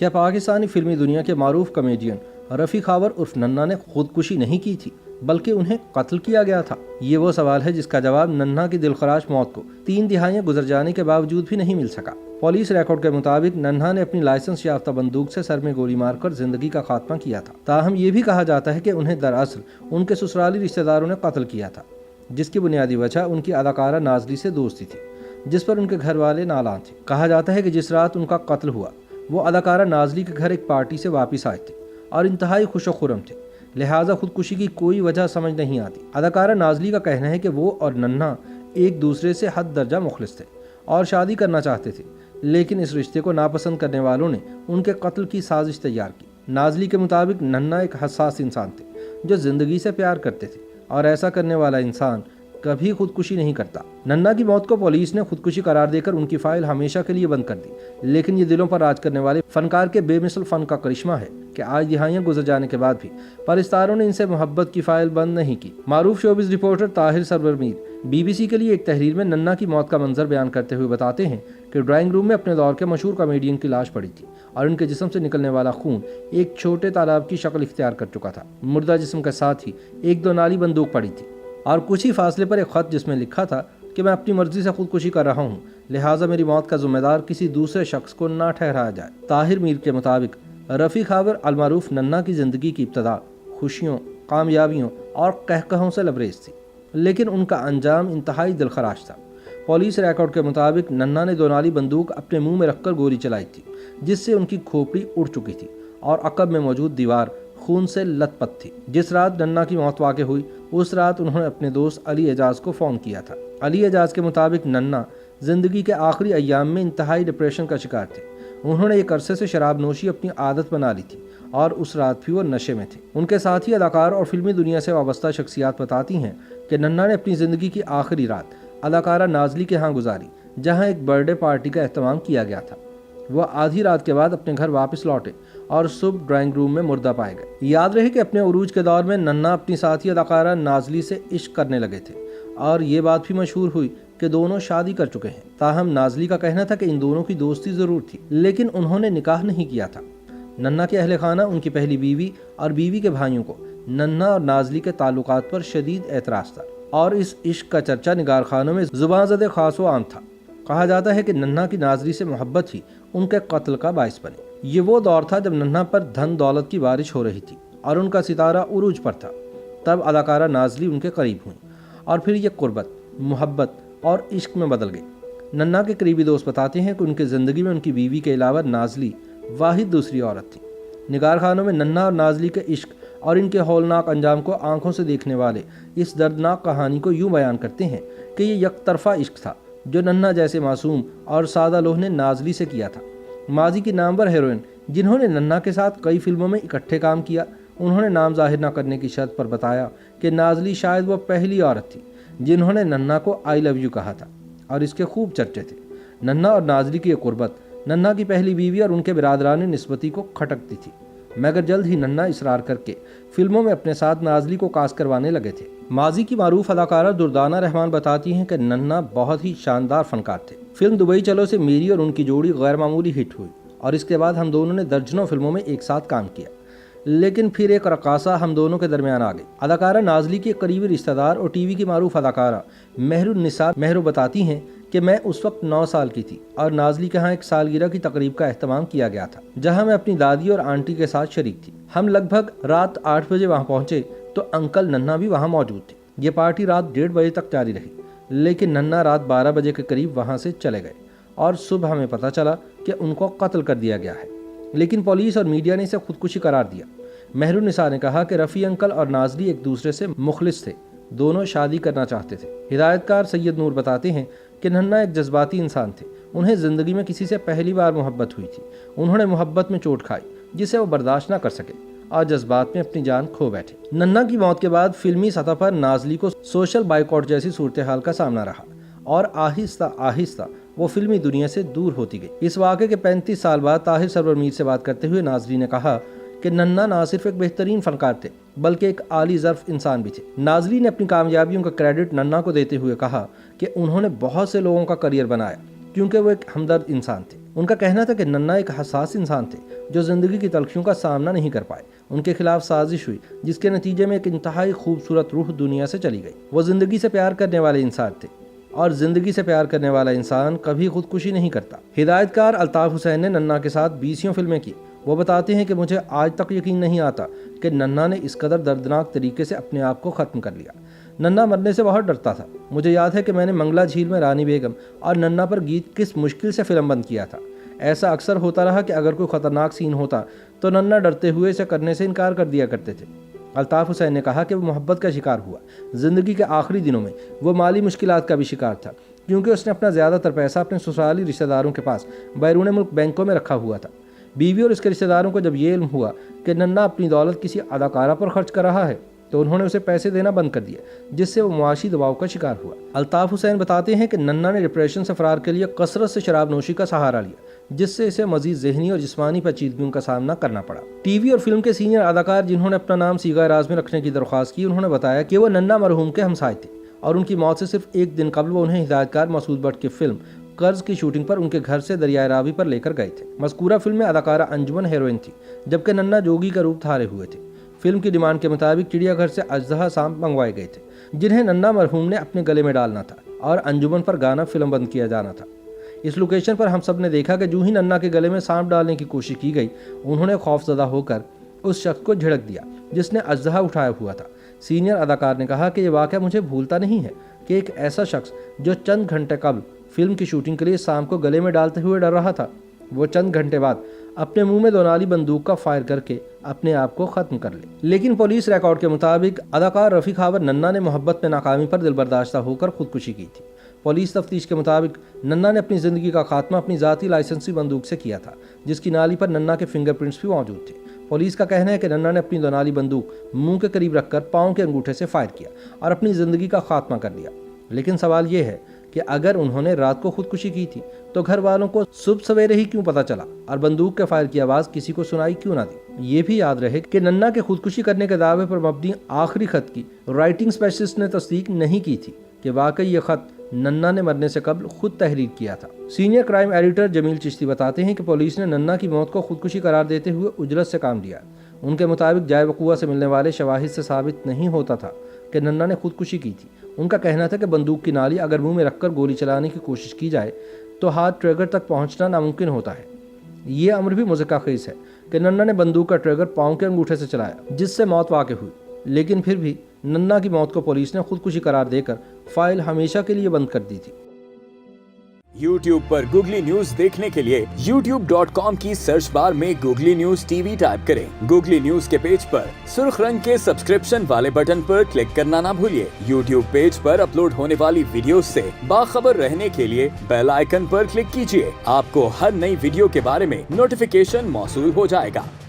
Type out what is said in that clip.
کیا پاکستانی فلمی دنیا کے معروف کامیڈین رفیع خاور عرف ننھا نے خودکشی نہیں کی تھی بلکہ انہیں قتل کیا گیا تھا؟ یہ وہ سوال ہے جس کا جواب ننھا کی دلخراش موت کو 3 دہائیاں گزر جانے کے باوجود بھی نہیں مل سکا۔ پولیس ریکارڈ کے مطابق ننھا نے اپنی لائسنس یافتہ بندوق سے سر میں گولی مار کر زندگی کا خاتمہ کیا تھا۔ تاہم یہ بھی کہا جاتا ہے کہ انہیں دراصل ان کے سسرالی رشتہ داروں نے قتل کیا تھا، جس کی بنیادی وجہ ان کی اداکارہ نازلی سے دوستی تھی، جس پر ان کے گھر والے نالاں تھے۔ کہا جاتا ہے کہ جس رات ان کا قتل ہوا وہ اداکارہ نازلی کے گھر ایک پارٹی سے واپس آئے تھے اور انتہائی خوش و خرم تھے، لہٰذا خودکشی کی کوئی وجہ سمجھ نہیں آتی۔ اداکارہ نازلی کا کہنا ہے کہ وہ اور ننھا ایک دوسرے سے حد درجہ مخلص تھے اور شادی کرنا چاہتے تھے، لیکن اس رشتے کو ناپسند کرنے والوں نے ان کے قتل کی سازش تیار کی۔ نازلی کے مطابق ننھا ایک حساس انسان تھے جو زندگی سے پیار کرتے تھے، اور ایسا کرنے والا انسان کبھی خودکشی نہیں کرتا۔ ننھا کی موت کو پولیس نے خودکشی قرار دے کر ان کی فائل ہمیشہ کے لیے بند کر دی، لیکن یہ دلوں پر راج کرنے والے فنکار کے بے مثل فن کا کرشمہ ہے کہ آج دہائیاں گزر جانے کے بعد بھی پرستاروں نے ان سے محبت کی فائل بند نہیں کی۔ معروف شوبز رپورٹر طاہر سرور میر BBC کے لیے ایک تحریر میں ننھا کی موت کا منظر بیان کرتے ہوئے بتاتے ہیں کہ ڈرائنگ روم میں اپنے دور کے مشہور کامیڈین کی لاش پڑی تھی اور ان کے جسم سے نکلنے والا خون ایک چھوٹے تالاب کی شکل اختیار کر چکا تھا۔ مردہ جسم کے ساتھ ہی 1-2 نالی بندوق پڑی تھی اور کچھ ہی فاصلے پر ایک خط جس میں لکھا تھا کہ میں اپنی مرضی سے خودکشی کر رہا ہوں، لہٰذا میری موت کا ذمہ دار کسی دوسرے شخص کو نہ ٹھہرایا جائے۔ طاہر میر کے مطابق رفیع خاور المعروف ننھا کی زندگی کی ابتدا خوشیوں، کامیابیوں اور قہقہوں سے لبریز تھی، لیکن ان کا انجام انتہائی دلخراش تھا۔ پولیس ریکارڈ کے مطابق ننھا نے 2 نالی بندوق اپنے منہ میں رکھ کر گولی چلائی تھی، جس سے ان کی کھوپڑی اڑ چکی تھی اور عقب میں موجود دیوار خون سے لت پت تھی۔ جس رات ننھا کی موت واقع ہوئی اس رات انہوں نے اپنے دوست علی اعجاز کو فون کیا تھا۔ علی اعجاز کے مطابق ننھا زندگی کے آخری ایام میں انتہائی ڈپریشن کا شکار تھے۔ انہوں نے ایک عرصے سے شراب نوشی اپنی عادت بنا لی تھی اور اس رات بھی وہ نشے میں تھے۔ ان کے ساتھی اداکار اور فلمی دنیا سے وابستہ شخصیات بتاتی ہیں کہ ننھا نے اپنی زندگی کی آخری رات اداکارہ نازلی کے ہاں گزاری، جہاں ایک برتھ ڈے پارٹی کا اہتمام کیا گیا تھا۔ وہ آدھی رات کے بعد اپنے گھر واپس لوٹے اور صبح ڈرائنگ روم میں مردہ پائے گئے۔ یاد رہے کہ اپنے عروج کے دور میں ننھا اپنی ساتھی اداکارہ نازلی سے عشق کرنے لگے تھے اور یہ بات بھی مشہور ہوئی کہ دونوں شادی کر چکے ہیں۔ تاہم نازلی کا کہنا تھا کہ ان دونوں کی دوستی ضرور تھی، لیکن انہوں نے نکاح نہیں کیا تھا۔ ننھا کے اہل خانہ، ان کی پہلی بیوی اور بیوی کے بھائیوں کو ننھا اور نازلی کے تعلقات پر شدید اعتراض تھا اور اس عشق کا چرچا نگار خانوں میں زباں زد خاص و عام تھا۔ کہا جاتا ہے کہ ننھا کی نازلی سے محبت ہی ان کے قتل کا باعث بنی۔ یہ وہ دور تھا جب ننھا پر دھن دولت کی بارش ہو رہی تھی اور ان کا ستارہ عروج پر تھا۔ تب اداکارہ نازلی ان کے قریب ہوئیں اور پھر یہ قربت، محبت اور عشق میں بدل گئی۔ ننھا کے قریبی دوست بتاتے ہیں کہ ان کی زندگی میں ان کی بیوی کے علاوہ نازلی واحد دوسری عورت تھی۔ نگار خانوں میں ننھا اور نازلی کے عشق اور ان کے ہولناک انجام کو آنکھوں سے دیکھنے والے اس دردناک کہانی کو یوں بیان کرتے ہیں کہ یہ یک طرفہ عشق تھا جو ننھا جیسے معصوم اور سادہ لوح نے نازلی سے کیا تھا۔ ماضی کی نامور ہیروئن جنہوں نے ننھا کے ساتھ کئی فلموں میں اکٹھے کام کیا، انہوں نے نام ظاہر نہ کرنے کی شرط پر بتایا کہ نازلی شاید وہ پہلی عورت تھی جنہوں نے ننھا کو آئی لو یو کہا تھا اور اس کے خوب چرچے تھے۔ ننھا اور نازلی کی یہ قربت ننھا کی پہلی بیوی اور ان کے برادران نسبتی کو کھٹکتی تھی، مگر جلد ہی ننھا اصرار کر کے فلموں میں اپنے ساتھ نازلی کو کاسٹ کروانے لگے تھے۔ ماضی کی معروف اداکارہ دردانہ رحمان بتاتی ہیں کہ ننھا بہت ہی شاندار فنکار تھے۔ فلم دبئی چلو سے میری اور ان کی جوڑی غیر معمولی ہٹ ہوئی اور اس کے بعد ہم دونوں نے درجنوں فلموں میں ایک ساتھ کام کیا، لیکن پھر ایک رقاصہ ہم دونوں کے درمیان آ گئی۔ اداکارہ نازلی کے قریبی رشتہ دار اور ٹی وی کی معروف اداکارہ مہر النساء مہرو بتاتی ہیں کہ میں اس وقت 9 سال کی تھی اور نازلی کے ہاں ایک سالگرہ کی تقریب کا اہتمام کیا گیا تھا، جہاں میں اپنی دادی اور آنٹی کے ساتھ شریک تھی۔ ہم لگ بھگ رات 8 بجے وہاں پہنچے تو انکل ننھا بھی وہاں موجود تھے۔ یہ پارٹی رات 1:30 بجے تک جاری رہی، لیکن ننھا رات 12 بجے کے قریب وہاں سے چلے گئے اور صبح ہمیں پتہ چلا کہ ان کو قتل کر دیا گیا ہے، لیکن پولیس اور میڈیا نے اسے خودکشی قرار دیا۔ مہر النساء نے کہا کہ رفیع انکل اور نازلی ایک دوسرے سے مخلص تھے، دونوں شادی کرنا چاہتے تھے۔ ہدایت کار سید نور بتاتے ہیں کہ ننھا ایک جذباتی انسان تھے، انہیں زندگی میں کسی سے پہلی بار محبت ہوئی تھی۔ انہوں نے محبت میں چوٹ کھائی جسے وہ برداشت نہ کر سکے اور جذبات میں اپنی جان کھو بیٹھے۔ ننھا کی موت کے بعد فلمی سطح پر نازلی کو سوشل بائیکاٹ جیسی صورتحال کا سامنا رہا اور آہستہ آہستہ وہ فلمی دنیا سے دور ہوتی گئی۔ اس واقعے کے 35 سال بعد طاہر سرور میر سے بات کرتے ہوئے نازلی نے کہا کہ ننھا نہ صرف ایک بہترین فنکار تھے بلکہ ایک عالی ظرف انسان بھی تھے۔ نازلی نے اپنی کامیابیوں کا کریڈٹ ننھا کو دیتے ہوئے کہا کہ انہوں نے بہت سے لوگوں کا کریئر بنایا، کیونکہ وہ ایک ہمدرد انسان تھے۔ ان کا کہنا تھا کہ ننا ایک حساس انسان تھے جو زندگی کی تلخیوں کا سامنا نہیں کر پائے۔ ان کے خلاف سازش ہوئی جس کے نتیجے میں ایک انتہائی خوبصورت روح دنیا سے چلی گئی۔ وہ زندگی سے پیار کرنے والے انسان تھے اور زندگی سے پیار کرنے والا انسان کبھی خودکشی نہیں کرتا۔ ہدایت کار الطاف حسین نے ننا کے ساتھ 20 فلمیں کی۔ وہ بتاتے ہیں کہ مجھے آج تک یقین نہیں آتا کہ ننا نے اس قدر دردناک طریقے سے اپنے آپ کو ختم کر لیا۔ ننا مرنے سے بہت ڈرتا تھا۔ مجھے یاد ہے کہ میں نے منگلا جھیل میں رانی بیگم اور ننا پر گیت کس مشکل سے فلم بند کیا تھا۔ ایسا اکثر ہوتا رہا کہ اگر کوئی خطرناک سین ہوتا تو ننا ڈرتے ہوئے اسے کرنے سے انکار کر دیا کرتے تھے۔ الطاف حسین نے کہا کہ وہ محبت کا شکار ہوا۔ زندگی کے آخری دنوں میں وہ مالی مشکلات کا بھی شکار تھا کیونکہ اس نے اپنا زیادہ تر پیسہ اپنے سسرالی رشتہ داروں کے پاس بیرون ملک بینکوں میں رکھا ہوا تھا۔ بیوی اور اس کے رشتہ داروں کو جب یہ علم ہوا کہ ننا اپنی دولت کسی اداکارہ پر خرچ کر رہا ہے تو انہوں نے اسے پیسے دینا بند کر دیا، جس سے وہ معاشی دباؤ کا شکار ہوا۔ الطاف حسین بتاتے ہیں کہ ننا نے ڈپریشن سے فرار کے لیے کثرت سے شراب نوشی کا سہارا لیا، جس سے اسے مزید ذہنی اور جسمانی پیچیدگیوں کا سامنا کرنا پڑا۔ ٹی وی اور فلم کے سینئر اداکار جنہوں نے اپنا نام سیگا راز میں رکھنے کی درخواست کی، انہوں نے بتایا کہ وہ ننا مرحوم کے ہمسائے تھے اور ان کی موت سے صرف ایک دن قبل وہ انہیں ہدایت کار مسعود بٹ کی فلم قرض کی شوٹنگ پر ان کے گھر سے دریائے راوی پر لے کر گئے تھے۔ مذکورہ فلم میں اداکارہ انجمن ہیروئن تھی جبکہ ننا جوگی کا روپ دھارے ہوئے تھے۔ فلم کی ڈیمانڈ کے مطابق چڑیا گھر سے اژدہا سانپ منگوائے گئے تھے جنہیں ننا مرحوم نے اپنے گلے میں ڈالنا تھا اور انجمن پر گانا فلم بند کیا جانا تھا۔ اس لوکیشن پر ہم سب نے دیکھا کہ جو ہی ننا کے گلے میں سانپ ڈالنے کی کوشش کی گئی، انہوں نے خوفزدہ ہو کر اس شخص کو جھڑک دیا جس نے اژدہا اٹھایا ہوا تھا۔ سینئر اداکار نے کہا کہ یہ واقعہ مجھے بھولتا نہیں ہے کہ ایک ایسا شخص جو چند گھنٹے قبل فلم کی شوٹنگ کے لیے سانپ کو گلے میں ڈالتے ہوئے ڈر رہا تھا، وہ چند گھنٹے بعد اپنے منہ میں دونالی بندوق کا فائر کر کے اپنے آپ کو ختم کر لے۔ لیکن پولیس ریکارڈ کے مطابق اداکار رفیع خاور ننا نے محبت میں ناکامی پر دل برداشتہ ہو کر خودکشی کی تھی۔ پولیس تفتیش کے مطابق ننا نے اپنی زندگی کا خاتمہ اپنی ذاتی لائسنسی بندوق سے کیا تھا، جس کی نالی پر ننا کے فنگر پرنٹس بھی موجود تھے۔ پولیس کا کہنا ہے کہ ننا نے اپنی دونالی بندوق منہ کے قریب رکھ کر پاؤں کے انگوٹھے سے فائر کیا اور اپنی زندگی کا خاتمہ کر دیا۔ لیکن سوال یہ ہے کہ اگر انہوں نے رات کو خودکشی کی تھی تو گھر والوں کو صبح سویرے ہی کیوں پتہ چلا اور بندوق کے فائر کی آواز کسی کو سنائی کیوں نہ دی؟ یہ بھی یاد رہے کہ ننا کے خودکشی کرنے کے دعوے پر مبنی آخری خط کی رائٹنگ اسپیشلسٹ نے تصدیق نہیں کی تھی کہ واقعی یہ خط ننا نے مرنے سے قبل خود تحریر کیا تھا۔ سینئر کرائم ایڈیٹر جمیل چشتی بتاتے ہیں کہ پولیس نے ننا کی موت کو خودکشی قرار دیتے ہوئے اجرت سے کام لیا۔ ان کے مطابق جائے وقوع سے ملنے والے شواہد سے ثابت نہیں ہوتا تھا کہ ننا نے خودکشی کی تھی۔ ان کا کہنا تھا کہ بندوق کی نالی اگر منہ میں رکھ کر گولی چلانے کی کوشش کی جائے تو ہاتھ ٹریگر تک پہنچنا ناممکن ہوتا ہے۔ یہ امر بھی مضحکہ خیز ہے کہ ننا نے بندوق کا ٹریگر پاؤں کے انگوٹھے سے چلایا جس سے موت واقع ہوئی، لیکن پھر بھی ننا کی موت کو پولیس نے خودکشی قرار دے کر فائل ہمیشہ کے لیے بند کر دی تھی۔ YouTube پر گوگلی نیوز دیکھنے کے لیے youtube.com کی سرچ بار میں googly news T V type کریں۔ گوگلی نیوز کے پیج پر سرخ رنگ کے سبسکرپشن والے بٹن پر کلک کرنا نہ بھولیے۔ YouTube پیج پر اپلوڈ ہونے والی ویڈیوز سے باخبر رہنے کے لیے بیل آئیکن پر کلک کیجیے۔ آپ کو ہر نئی ویڈیو کے بارے میں نوٹیفیکیشن موصول ہو جائے گا۔